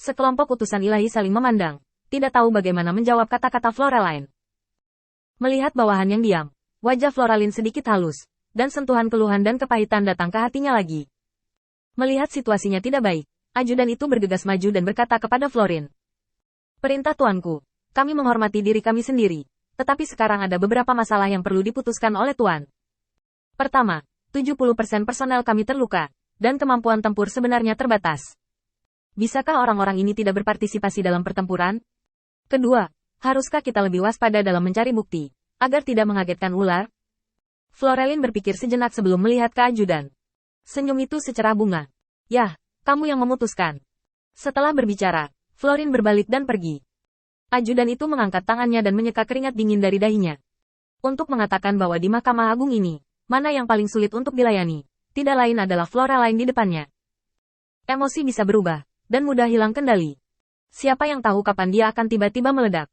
Sekelompok utusan ilahi saling memandang, tidak tahu bagaimana menjawab kata-kata Floraline. Melihat bawahan yang diam, wajah Floraline sedikit halus, dan sentuhan keluhan dan kepahitan datang ke hatinya lagi. Melihat situasinya tidak baik, ajudan itu bergegas maju dan berkata kepada Florin. Perintah tuanku, kami menghormati diri kami sendiri, tetapi sekarang ada beberapa masalah yang perlu diputuskan oleh tuan. Pertama, 70% personel kami terluka, dan kemampuan tempur sebenarnya terbatas. Bisakah orang-orang ini tidak berpartisipasi dalam pertempuran? Kedua, haruskah kita lebih waspada dalam mencari bukti, agar tidak mengagetkan ular? Floraline berpikir sejenak sebelum melihat ke ajudan. Senyum itu secerah bunga. Yah, kamu yang memutuskan. Setelah berbicara, Florin berbalik dan pergi. Ajudan itu mengangkat tangannya dan menyeka keringat dingin dari dahinya. Untuk mengatakan bahwa di Mahkamah Agung ini, mana yang paling sulit untuk dilayani, tidak lain adalah Floraline di depannya. Emosi bisa berubah, dan mudah hilang kendali. Siapa yang tahu kapan dia akan tiba-tiba meledak?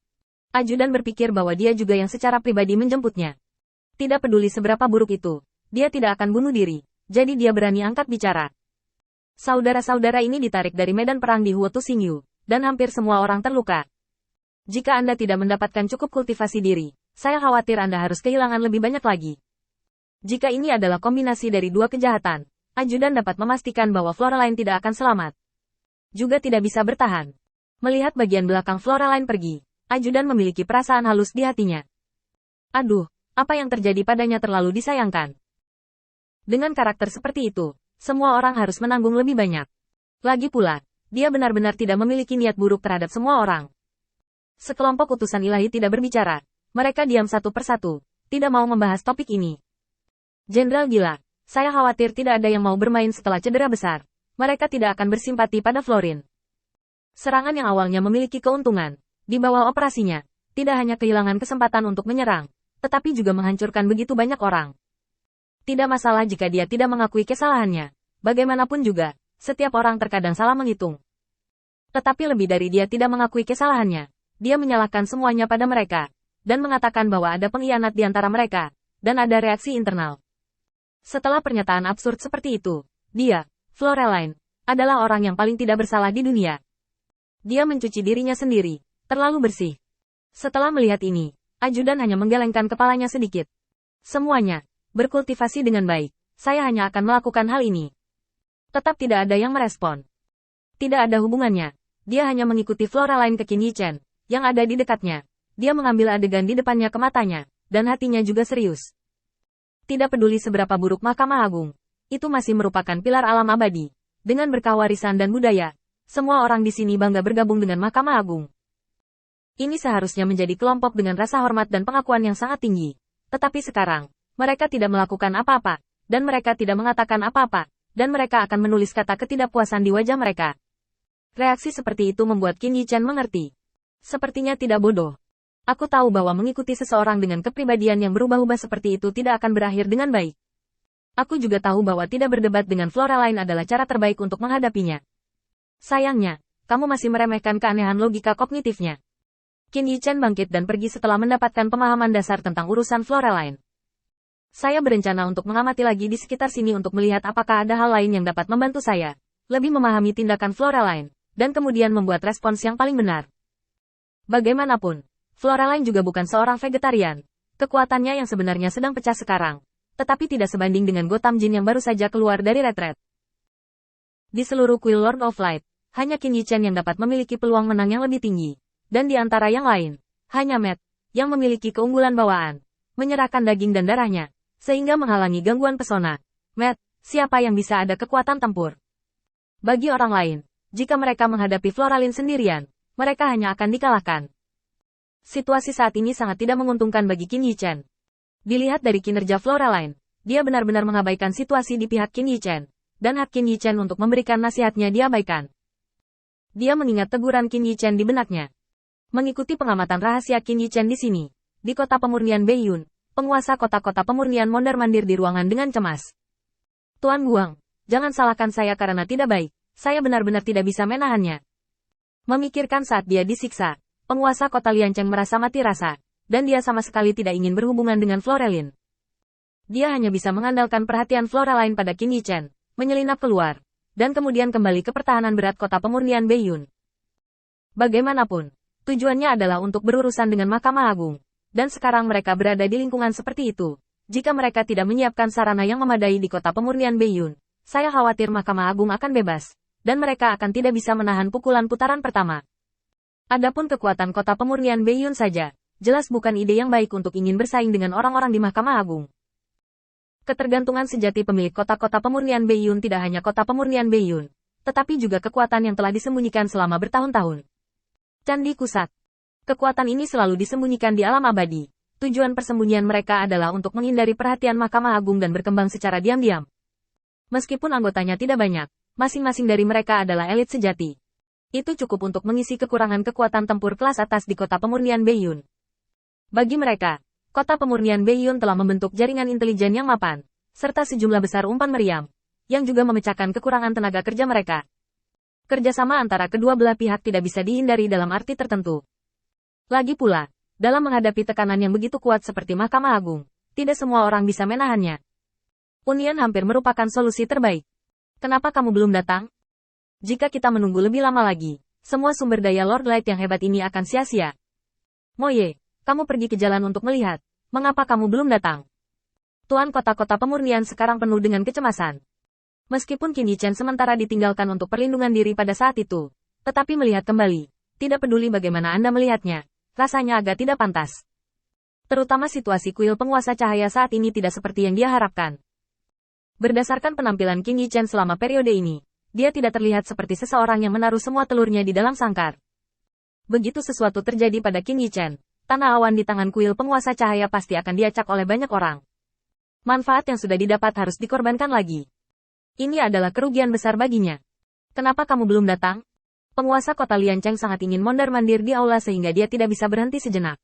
Ajudan berpikir bahwa dia juga yang secara pribadi menjemputnya. Tidak peduli seberapa buruk itu, dia tidak akan bunuh diri, jadi dia berani angkat bicara. Saudara-saudara ini ditarik dari medan perang di Huotu Xingyu, dan hampir semua orang terluka. Jika Anda tidak mendapatkan cukup kultivasi diri, saya khawatir Anda harus kehilangan lebih banyak lagi. Jika ini adalah kombinasi dari dua kejahatan, ajudan dapat memastikan bahwa Floraline tidak akan selamat. Juga tidak bisa bertahan. Melihat bagian belakang Floraline pergi, ajudan memiliki perasaan halus di hatinya. Aduh, apa yang terjadi padanya terlalu disayangkan. Dengan karakter seperti itu, semua orang harus menanggung lebih banyak. Lagi pula, dia benar-benar tidak memiliki niat buruk terhadap semua orang. Sekelompok utusan ilahi tidak berbicara. Mereka diam satu persatu, tidak mau membahas topik ini. Jenderal gila, saya khawatir tidak ada yang mau bermain setelah cedera besar. Mereka tidak akan bersimpati pada Florin. Serangan yang awalnya memiliki keuntungan, di bawah operasinya, tidak hanya kehilangan kesempatan untuk menyerang, tetapi juga menghancurkan begitu banyak orang. Tidak masalah jika dia tidak mengakui kesalahannya. Bagaimanapun juga, setiap orang terkadang salah menghitung. Tetapi lebih dari dia tidak mengakui kesalahannya, dia menyalahkan semuanya pada mereka, dan mengatakan bahwa ada pengkhianat di antara mereka, dan ada reaksi internal. Setelah pernyataan absurd seperti itu, dia, Floraline, adalah orang yang paling tidak bersalah di dunia. Dia mencuci dirinya sendiri, terlalu bersih. Setelah melihat ini, ajudan hanya menggelengkan kepalanya sedikit. Semuanya, berkultivasi dengan baik, saya hanya akan melakukan hal ini. Tetap tidak ada yang merespon. Tidak ada hubungannya, dia hanya mengikuti Floraline ke Qin Yichen, yang ada di dekatnya. Dia mengambil adegan di depannya ke matanya, dan hatinya juga serius. Tidak peduli seberapa buruk Mahkamah Agung, itu masih merupakan pilar alam abadi. Dengan berkah warisan dan budaya, semua orang di sini bangga bergabung dengan Mahkamah Agung. Ini seharusnya menjadi kelompok dengan rasa hormat dan pengakuan yang sangat tinggi. Tetapi sekarang, mereka tidak melakukan apa-apa, dan mereka tidak mengatakan apa-apa, dan mereka akan menulis kata ketidakpuasan di wajah mereka. Reaksi seperti itu membuat Qin Yichen mengerti. Sepertinya tidak bodoh. Aku tahu bahwa mengikuti seseorang dengan kepribadian yang berubah-ubah seperti itu tidak akan berakhir dengan baik. Aku juga tahu bahwa tidak berdebat dengan Floraline adalah cara terbaik untuk menghadapinya. Sayangnya, kamu masih meremehkan keanehan logika kognitifnya. Qin Yichen bangkit dan pergi setelah mendapatkan pemahaman dasar tentang urusan Floraline. Saya berencana untuk mengamati lagi di sekitar sini untuk melihat apakah ada hal lain yang dapat membantu saya, lebih memahami tindakan Floraline, dan kemudian membuat respons yang paling benar. Bagaimanapun, Floraline juga bukan seorang vegetarian. Kekuatannya yang sebenarnya sedang pecah sekarang, tetapi tidak sebanding dengan Gotham Jin yang baru saja keluar dari retret. Di seluruh Kuil Lord of Light, hanya Qin Yichen yang dapat memiliki peluang menang yang lebih tinggi. Dan di antara yang lain, hanya Matt, yang memiliki keunggulan bawaan, menyerahkan daging dan darahnya, sehingga menghalangi gangguan pesona. Matt, siapa yang bisa ada kekuatan tempur? Bagi orang lain, jika mereka menghadapi Floraline sendirian, mereka hanya akan dikalahkan. Situasi saat ini sangat tidak menguntungkan bagi Qin Yichen. Dilihat dari kinerja Floraline, dia benar-benar mengabaikan situasi di pihak Qin Yichen, dan hak Qin Yichen untuk memberikan nasihatnya diabaikan. Dia mengingat teguran Qin Yichen di benaknya. Mengikuti pengamatan rahasia Qin Yichen di sini, di kota pemurnian Beiyun, penguasa kota-kota pemurnian mondar-mandir di ruangan dengan cemas. Tuan Guang, jangan salahkan saya karena tidak baik, saya benar-benar tidak bisa menahannya. Memikirkan saat dia disiksa, penguasa kota Liancheng merasa mati rasa. Dan dia sama sekali tidak ingin berhubungan dengan Floraline. Dia hanya bisa mengandalkan perhatian Floraline pada Qin Yichen, menyelinap keluar, dan kemudian kembali ke pertahanan berat kota pemurnian Beiyun. Bagaimanapun, tujuannya adalah untuk berurusan dengan Mahkamah Agung. Dan sekarang mereka berada di lingkungan seperti itu. Jika mereka tidak menyiapkan sarana yang memadai di kota pemurnian Beiyun, saya khawatir Mahkamah Agung akan bebas, dan mereka akan tidak bisa menahan pukulan putaran pertama. Adapun kekuatan kota pemurnian Beiyun saja, jelas bukan ide yang baik untuk ingin bersaing dengan orang-orang di Mahkamah Agung. Ketergantungan sejati pemilik kota-kota pemurnian Beiyun tidak hanya kota pemurnian Beiyun, tetapi juga kekuatan yang telah disembunyikan selama bertahun-tahun. Candi Kusak. Kekuatan ini selalu disembunyikan di alam abadi. Tujuan persembunyian mereka adalah untuk menghindari perhatian Mahkamah Agung dan berkembang secara diam-diam. Meskipun anggotanya tidak banyak, masing-masing dari mereka adalah elit sejati. Itu cukup untuk mengisi kekurangan kekuatan tempur kelas atas di kota pemurnian Beiyun. Bagi mereka, kota pemurnian Beiyun telah membentuk jaringan intelijen yang mapan, serta sejumlah besar umpan meriam, yang juga memecahkan kekurangan tenaga kerja mereka. Kerjasama antara kedua belah pihak tidak bisa dihindari dalam arti tertentu. Lagi pula, dalam menghadapi tekanan yang begitu kuat seperti Mahkamah Agung, tidak semua orang bisa menahannya. Union hampir merupakan solusi terbaik. Kenapa kamu belum datang? Jika kita menunggu lebih lama lagi, semua sumber daya Lord Light yang hebat ini akan sia-sia. Moye, kamu pergi ke jalan untuk melihat. Mengapa kamu belum datang? Tuan kota-kota pemurnian sekarang penuh dengan kecemasan. Meskipun Qin Yichen sementara ditinggalkan untuk perlindungan diri pada saat itu, tetapi melihat kembali, tidak peduli bagaimana Anda melihatnya, rasanya agak tidak pantas. Terutama situasi kuil penguasa cahaya saat ini tidak seperti yang dia harapkan. Berdasarkan penampilan Qin Yichen selama periode ini, dia tidak terlihat seperti seseorang yang menaruh semua telurnya di dalam sangkar. Begitu sesuatu terjadi pada Qin Yichen, tanah awan di tangan kuil penguasa cahaya pasti akan diacak oleh banyak orang. Manfaat yang sudah didapat harus dikorbankan lagi. Ini adalah kerugian besar baginya. Kenapa kamu belum datang? Penguasa kota Liancheng sangat ingin mondar-mandir di aula sehingga dia tidak bisa berhenti sejenak.